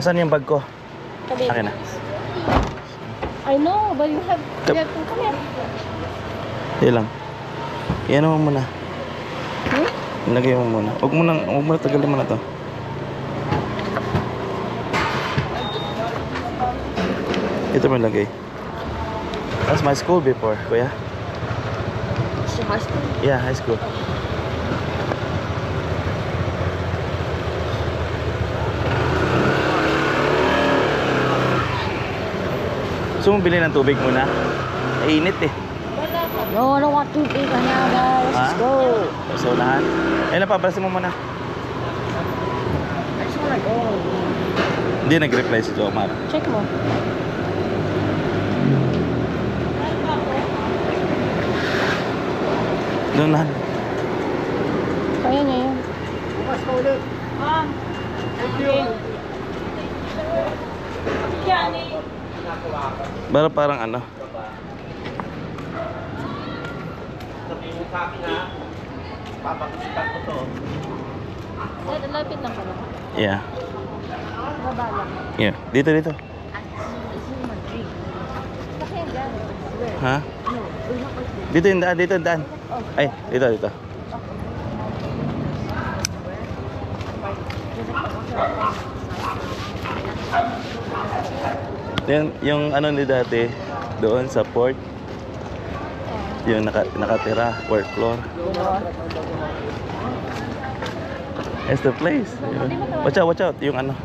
Saan yung bag ko? Come here. Akin na. I know, but you have to come here. Yan lang. Yan mo muna. Ilagay mo muna. Huwag mo na tagalin mo na to. Ito mo ilagay. That's my school before, kuya. It's your high school? Yeah, high school. So, bili ng tubig muna. Mainit eh. No, I don't want to be right now, guys. Let's go. So, unahan. Ayun na, papalasin mo muna. I just wanna go. Hindi nag-reply si Jomar. Check mo. Doon na. Kaya niya yun. Parang ano. Sabihin mo sa akin ha, papakita ko to. Lapit lang pala. Yeah. Baba lang. Yeah. Dito. This is my dream. Bakit yan? Where? Ha? No, we're not like this. Dito yung daan, dito yung daan. Ay, dito. Yung ano ni dati, doon sa port, yung nakatira, fourth floor. It's the place. Watch out, yung ano.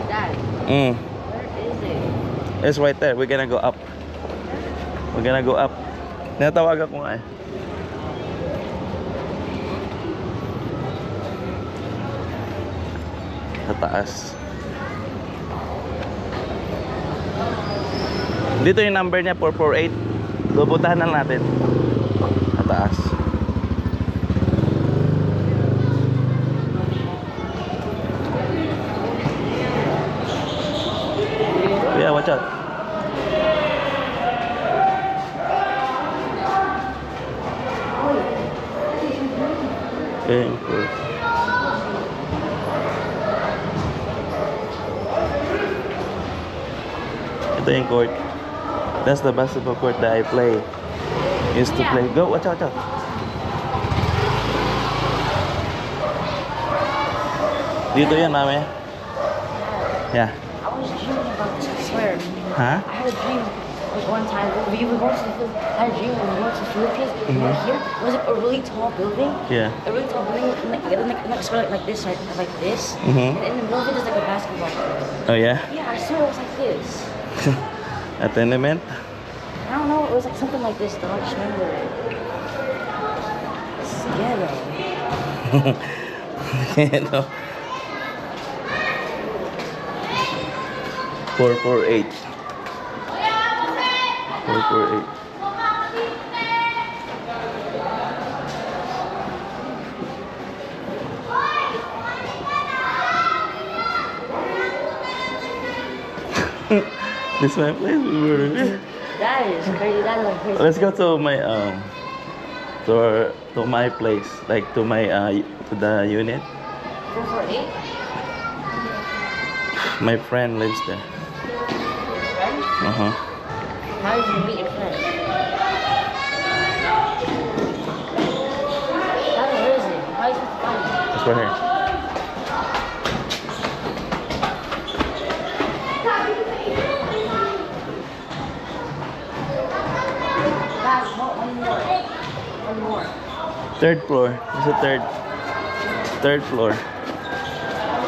Dad, Mm. where is it? It's right there. We're gonna go up. Natawagan ko nga eh. Sa taas. Dito yung number niya, 448. Pupuntahan na natin. Sa taas. Yeah, watch out. Okay, cool. Ito yung court. That's the basketball court that I play. Used to play. Go, watch out. Dito yan, mami. Yeah. I was dreaming about this, I swear. Huh? I had a dream like one time. We were going to the Philippines. I had a dream when we went to the Philippines. We were here. It was like a really tall building. Yeah. A really tall building, like sort of like this, right? Like this. Mhm. And in the middle of it is like a basketball court. Oh, yeah? Yeah, I swear it was like this. Attendament? I don't know. It was like something like this, though. I just remember it. It's ghetto. Ito. 448. 448. This is my place. That is crazy. That is like crazy. Let's go to my to my place, like to my to the unit. 448? My friend lives there. Friend? Uh-huh. How did you meet your friend? Where is it? How are you supposed to find it? It's right here. Guys, one more. One more. Third floor. It's the third floor.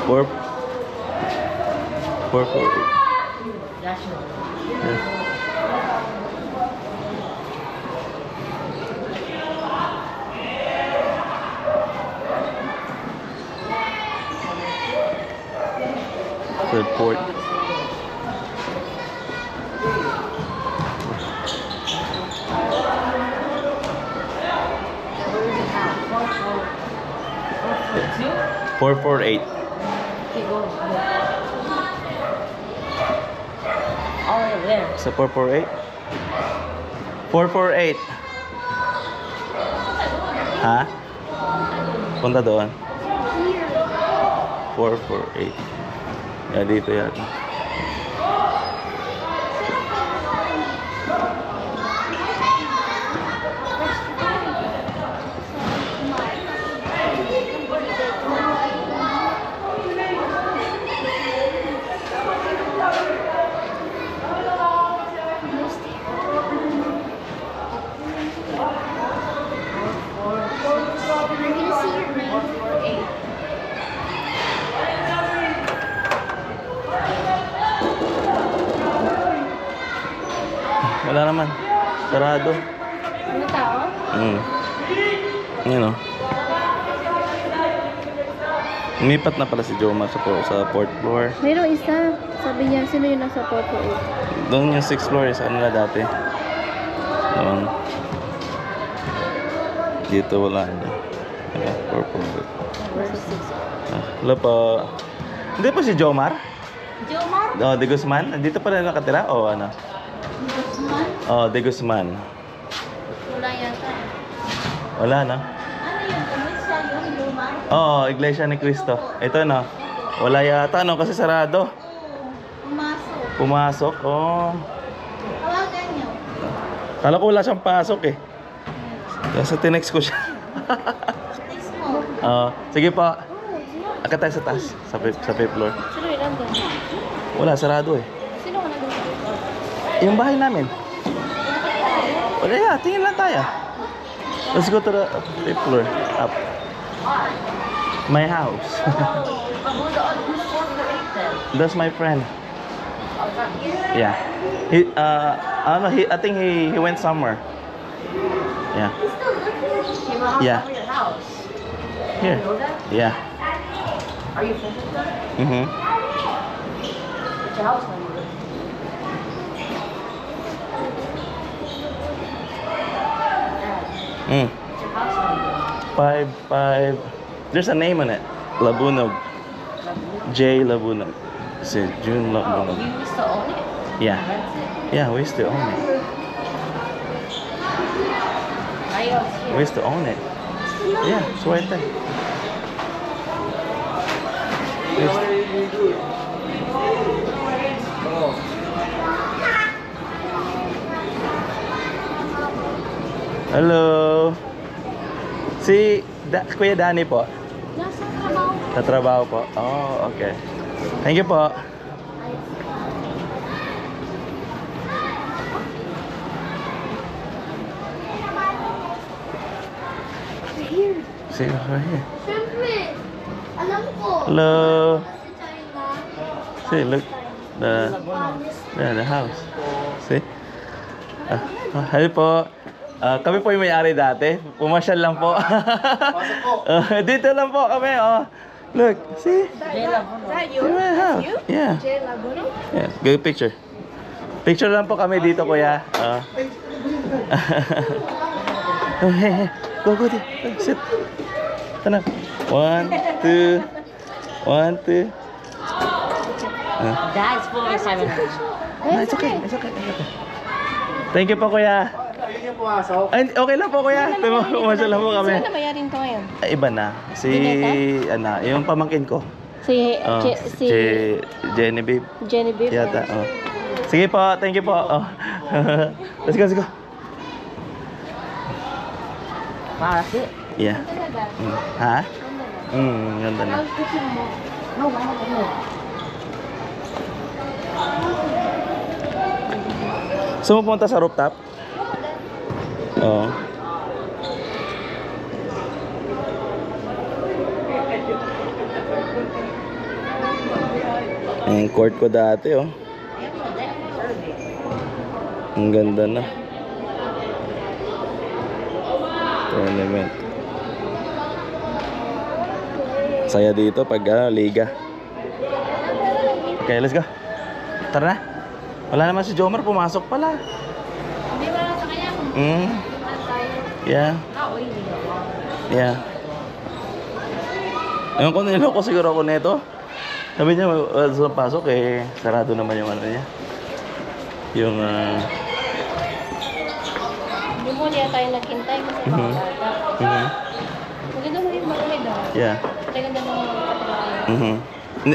448. National. Yeah. Third port. Where is it now? 442? 448. Okay, go. All the way over there. Sa 448? 448. Ha? Punta doon. 448. Yeah, dito yata. Wala naman. Sarado. Ano tao? Yun o. Umipat na pala si Jomar sa 4th floor. Mayroong isa. Sabi niya, sino yung nasa 448? Doon yung 6th floor sa kanila dati. Doon. Dito wala na. Kaya 448. Nasa 6. Wala pa. Hindi pa si Jomar? Jomar? Oh, De Guzman? Dito pa rin nakatira? O ano? Guzman? Oh, De Guzman. Wala yata. Wala na. Ano yung kumisa yung Jomar? Oo, Iglesia ni Cristo. Ito no. Wala yata no kasi sarado. Pumasok. Pumasok. Oh. Tawagan niyo. Kala ko wala siyang pasok eh. Kasi tinext ko siya. Text mo. Sige po. Akit tayo sa taas. Sa 5th floor. Sino yung nandun? Wala, sarado eh. Sino ka nandun? Yung bahay namin. Wala ya, tingin lang tayo. Let's go to the 5th floor. Up. My house. That's my friend. Yeah. I think he went somewhere. Yeah. Yeah. Here. Yeah. Are you friends with them? Mm-hmm. What's your house number? What's your house number? 5. There's a name on it. Labunog. J. Labunog. It's June Labunog. You used to own it? Yeah. Rent it? Yeah, we used to own it. Now you don't see We used to own it. Yeah, it's right there. We used to- Hello. Si Kuya Danny po. Nasa trabaho. Sa trabaho po. Oh, okay. Thank you po. Here. See, right here. Siyempre. Alam ko. Hello. Kasi China. See, look. The house. See? Hi po. Kami po yung may-ari dati. Pumasyal lang po. Pasok po. Dito lang po kami. Oh. Look, see? That you? See my house. Yeah. Jay Laguno? Yeah. Good picture. Picture lang po kami dito, kuya. Oh, hey. Go, sit. Tanap. 1, 2. 1, 2. That's full of Simon. No, it's okay. It's okay. Thank you po, kuya. Ayun yung pumasok. Ay, okay lang po, kuya. Pumasya lang po kami. Sino na bayarin to ngayon? Ay, iba na. Si, yung pamangkin ko. Si, Oh, si Genevieve. Genevieve. Yata. Oh. Sige po, thank you po. Oh. Let's go, let's go. Marasi. Yeah. Ha? Ganda na. No, no. So, pupunta sa rooftop? Oo. Yung court ko dati, oh. Ang ganda na. Tournament. Saya dito pag liga. Okay, let's go. Tara na. Wala naman si Jomar, pumasok pala. Hindi wala sa kanya. Yeah. Yeah. Ewan ko, niloko siguro ako nito. Sabi niya, sa pasok eh, sarado naman yung ano niya. Yung, Hindi mo niya tayo naghintay kasi mga bata. Maganda mo yung malamig ah. Yeah. Ganda ng mga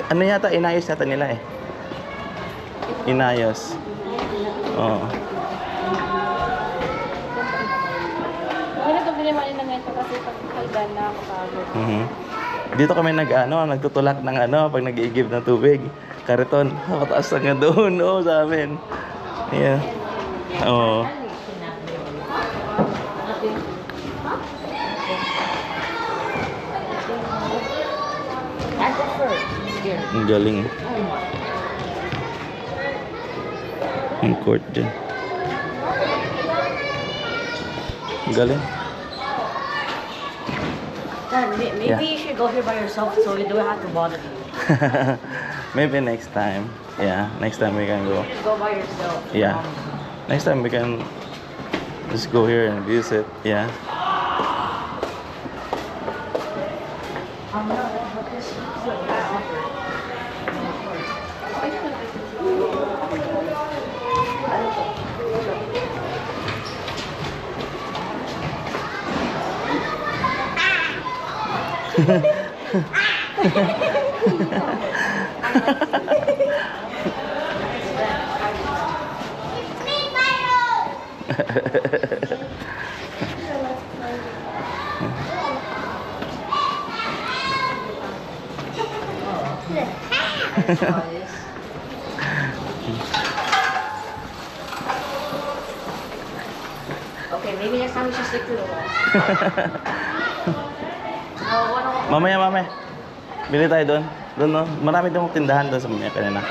Ano yata, inayos yata nila eh. Inayos. Oo. Hindi na ito binimali na ito kasi pag kalgan na ako pagod. Dito kami nagtutulak ng pag nag-iigib ng tubig. Kariton, mataas na nga doon, sa amin. Yeah. Oo. I prefer here. Ang galing. Ang court dyan. Ang galing. Dad, maybe Yeah. you should go here by yourself so you don't have to bother me. Maybe next time. Yeah, next time we can go. Go by yourself. Yeah. Next time we can just go here and visit. Yeah. Okay, maybe next time we should stick to the wall. Mamaya. Bili tayo doon. Doon, no? Marami doon tindahan doon sa mamaya kanina.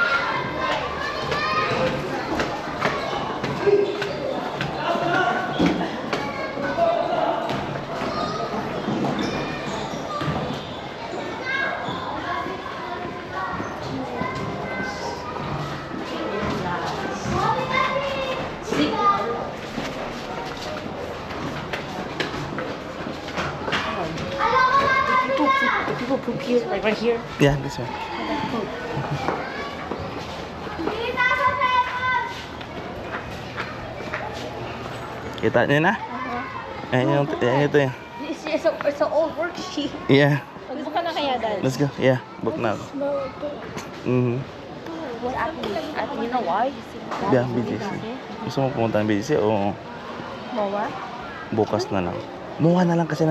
The people poop here, like right here. Yeah, this one. Kita niyo na? Ayan ito yun. It's an old worksheet. Yeah. Magbuka na kaya, Dad. Let's go. Yeah, book na ako. What actually, you know why? Yeah, BGC. Gusto mo pumunta ng BGC o Mowa? bukas na lang? Muha na lang kasi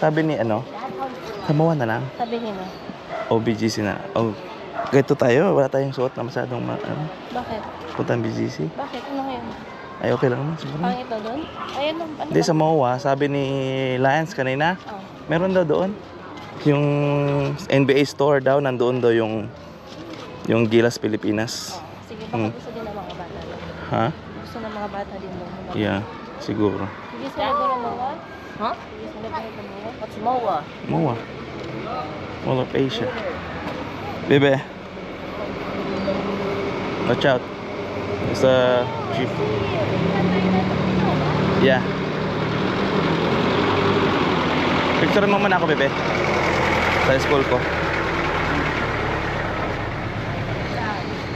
sabi ni sa Muha na lang. Sabi niya na. O BGC na. O, ganito tayo. Wala tayong suot na masyadong Bakit? punta ng BGC. Bakit? Ano ngayon? Ay, okay lang naman. Siguro. Pang ito doon? Ayan, ano? Hindi, sa MOA, sabi ni Lions kanina, Oh. meron daw doon. Yung NBA store daw, nandoon daw yung Gilas Pilipinas. Oh. Sige, baka gusto din ng mga bata doon. Ha? Gusto ng mga bata din doon. Yeah, siguro. Hindi sa lugar ng MOA? Huh? Hindi sa lugar ng MOA? What's MOA? MOA. Mall of Asia. Bebe. Watch out. There's a jeep. Yeah. Picture mo muna ako, bebe. Sa school ko.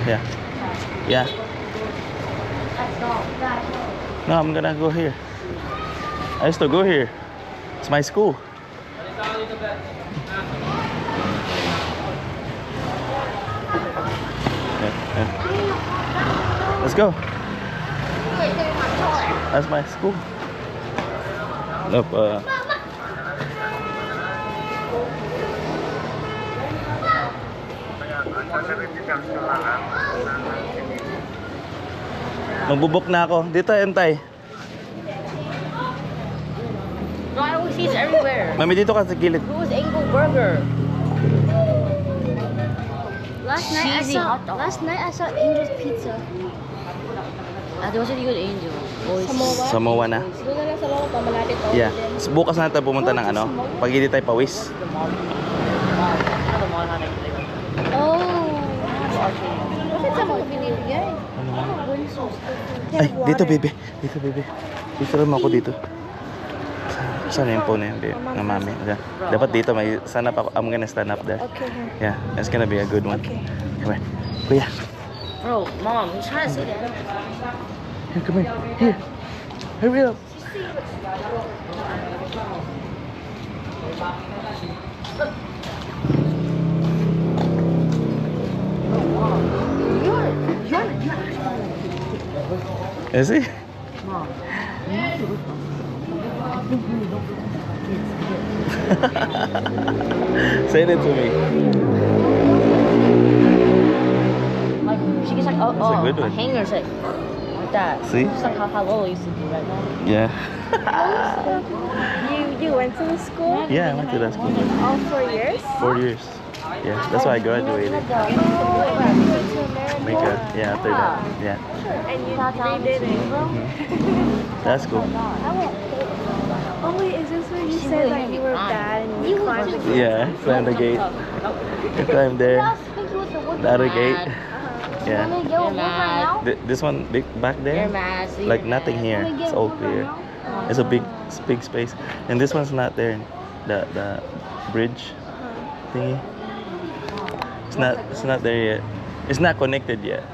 Yeah. Yeah. No, I'm gonna go here. I used to go here. It's my school. Yeah. Let's go. That's my school. Nope. Magbubok na ako. Dito, Entay. No, I always see it everywhere. Mami, dito ka sa gilid. Who's Angle Burger? Cheesy hot dog. Last night I saw Angel's Pizza. There was a good Angel. Boys. Sa MOA na. Doon na lang sa mga pamalapit to. Yeah. Bukas na tayo pumunta ng pag hindi tayo pawis. The mall. The mall had it. Oh. Bakit sa mga binibigay? Ay, dito, bebe. Dito, bebe. Dito rin ako dito. Saan yung phone na yun, babe? Ng mami. Dapat dito, may stand up ako. I'm gonna stand up there. Okay. Yeah, it's gonna be a good one. Okay. Come here. Kuya. Bro, Mom, you trying to say that? Here, come here. Here. Hurry up. Is he? Mom, Say it to me. like she gets like a good one. hangers like that. See? Just like how Lola used to do right now. Yeah. You went to the school? Yeah, I went to that school. All 4 years? 4 years. Yeah, that's why I graduated. Oh, and you went to America. Make a, yeah, after that. Yeah. And you redid it. That's cool. Oh wait, is this where you said like you were bad and you climbed the gate? Yeah, climb the gate. Climb there. The other gate. Yeah. This one big back You're there. mad. So Like you're nothing mad. here. It's all clear. It's a big space. And this one's not there. The bridge thingy. It's not there yet. It's not connected yet.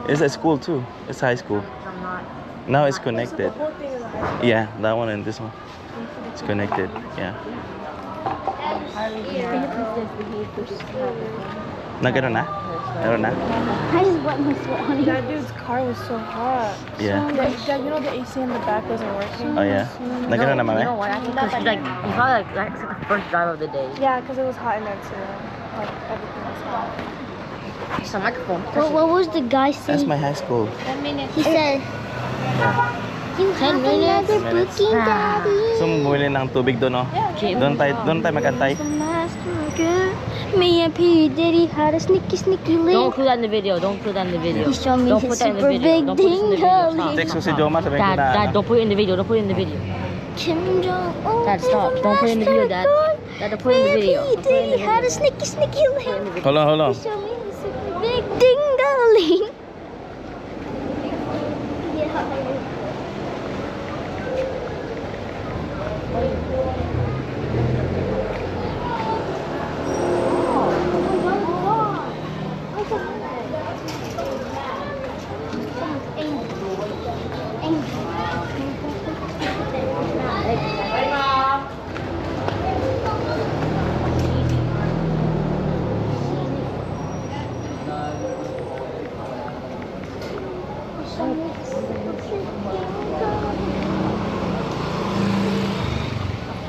It's at school too. It's high school. Now it's connected. The whole thing is a high school. Yeah, that one and this one. It's connected. Yeah. Nagano na? Meron na? I just wet my sweat on that dude's car was so hot. Yeah. You know the AC in the back wasn't working? Oh yeah. Nagano na You know mami? what? I think because like you probably like that's like the first drive of the day. Yeah, because it was hot in there too. Like everything was hot. It's a microphone. What was the guy That's saying? my high school. He said, you 10 have minutes. another booking, daddy. So, bumili ng tubig doon, no? Doon tayo magantay. Me and P. Diddy had a sneaky Don't link. include that in the video. Don't include that in the video. He showed me Don't his put that in the super video. big Don't put this in the video. dingo. Stop. Text ko si Joma, sabihin ko Dad, na, Dad, ano? don't put it in the video. Don't put it in the video. Kim Jong-un. Dad, stop. Don't put it in the video, Dad. Dad, don't put it in the video. Me and P. Diddy had a sneaky link. Hold on. He showed me his super big dingo link.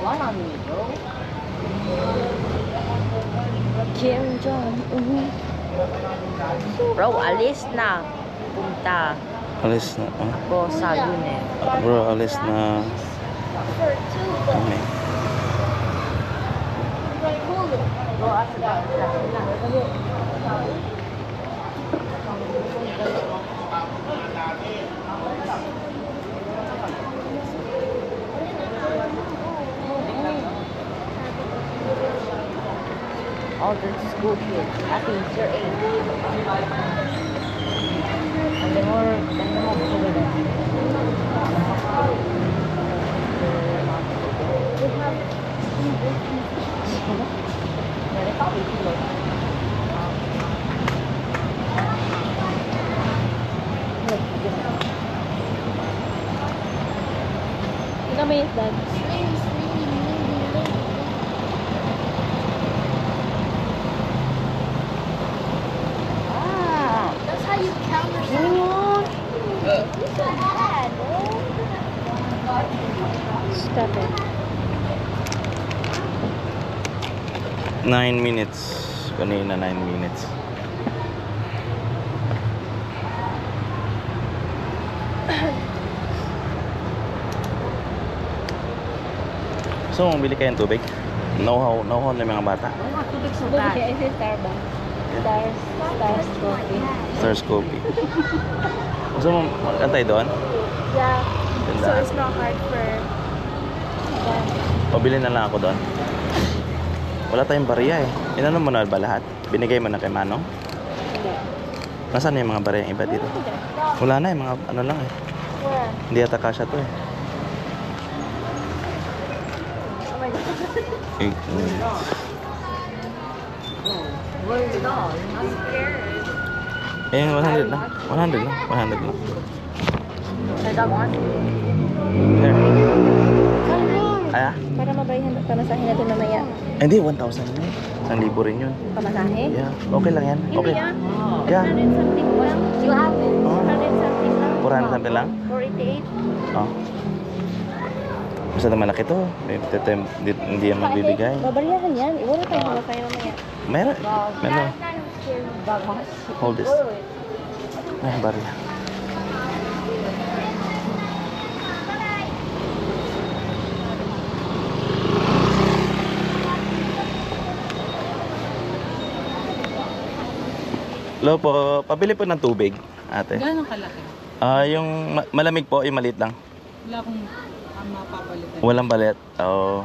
One on me, bro. Kim Jong-un. Bro, alis na. Punta Alis na. ko sa unit. Bro, alis na. Kami. Bro, after that. All the school kids. I think it's your age. And the more over there. Yeah, they probably do look. Kami is that. Ah, That's how you count yourself. Stop it. 9 minutes. Kanina 9 minutes. So, bumili kayo ng tubig? Know-how na yung mga bata. tubig sa bag. Okay, is it Starbucks? Stars coffee. Stars Coffee. Gusto mo magantay doon? Yeah. Ganda. So it's not hard for them. Pabili na lang ako doon. Wala tayong barya eh. Inano mo na ba lahat? Binigay mo na kay Manong? Nasaan na yung mga barya yung iba dito? Wala na yung mga ano lang eh. Where? Hindi ata kasya to eh. Oh my god. 8 minutes. Where's it all? I'm scared. Eh, 100 lang. 100 lang. 100 lang. I got one. There. Come here. Ah? Para mabayahan at pamasahe natin mamaya. Hindi, 1,000 yun. 1,000 rin yun. Pamasahe? Yeah, okay lang yan. Okay. Hindi Yeah. 100 something lang. You have it. Oh, 100 something lang. 400 something lang? 488. Oh. Basta na malaki to. Hindi yan magbibigay. Babariyahan yan. Iwala tayo pamasahe mamaya. Meron. Meron. Hold this. Ay, bari. Hello po, pabili po ng tubig, ate. Gano'ng kalaki? Yung malamig po, yung maliit lang. Wala akong mapapalitan. Walang balit. Oo.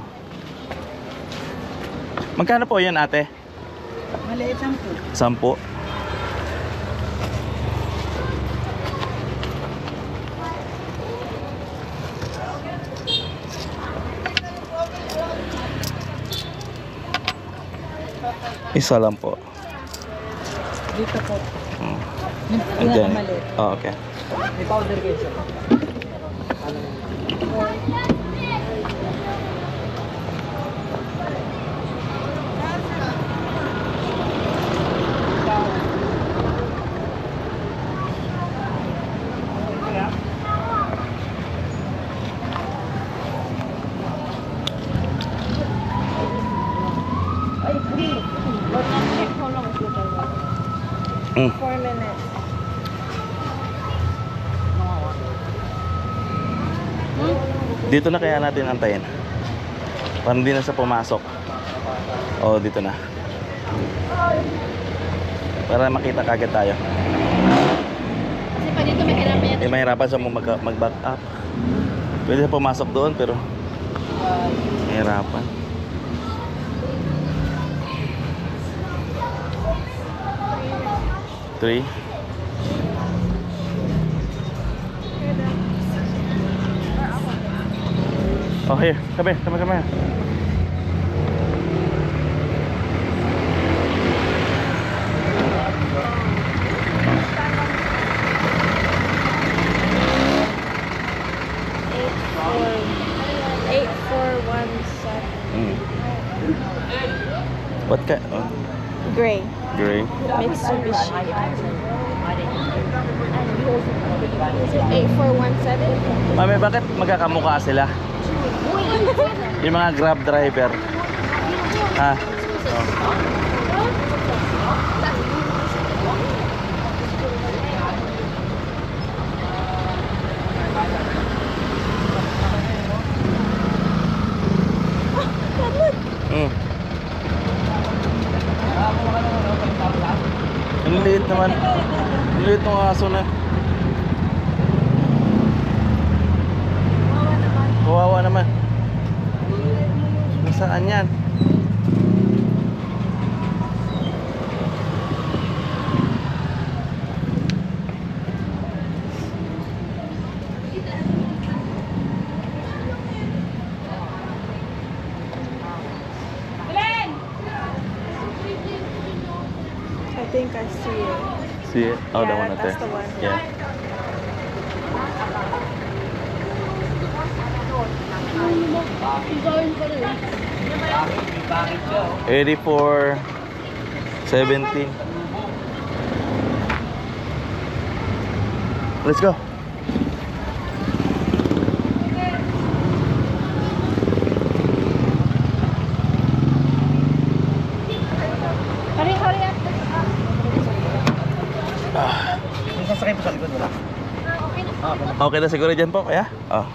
Magkano po yan, ate? Maliit lang po. 10. Isa lang po. Dito po. Mm. Yung And then, pinakamaliit. oh, okay. May powder kayo sir. How long is your driver? Mm. 4 minutes. Dito na kaya natin antayin. Para hindi na siya pumasok. Oh, dito na. Para makita kagad tayo. Kasi pa dito mahirapan yan. Mahirapan siya mag-back up. Pwede siya pumasok doon pero mahirapan. Three. Oh, here. Come here. Come here. Eight four one seven. Mm. What ka? Oh, Gray. gray. Mitsubishi. Is it 8417? Mami, bakit magkakamukha sila? Yung mga Grab driver. Ha? Oh. Mm. Ang liit naman. Ang liit ng aso na. Kawawa naman. Nasaan yan? I think I see it. See it? Oh, the Yeah, one right there. that's the one. Yeah. Bakit siya? 84 70. Let's go. Hurry up. Yung sasakay po sa likod wala. Okay na siguro dyan po, kaya? Oh.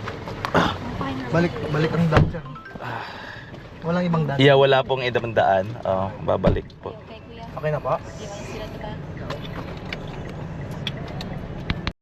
Balik ang daan sir. Walang ibang daan. Yeah, wala pong idang daan. Oh, babalik po. Okay na po?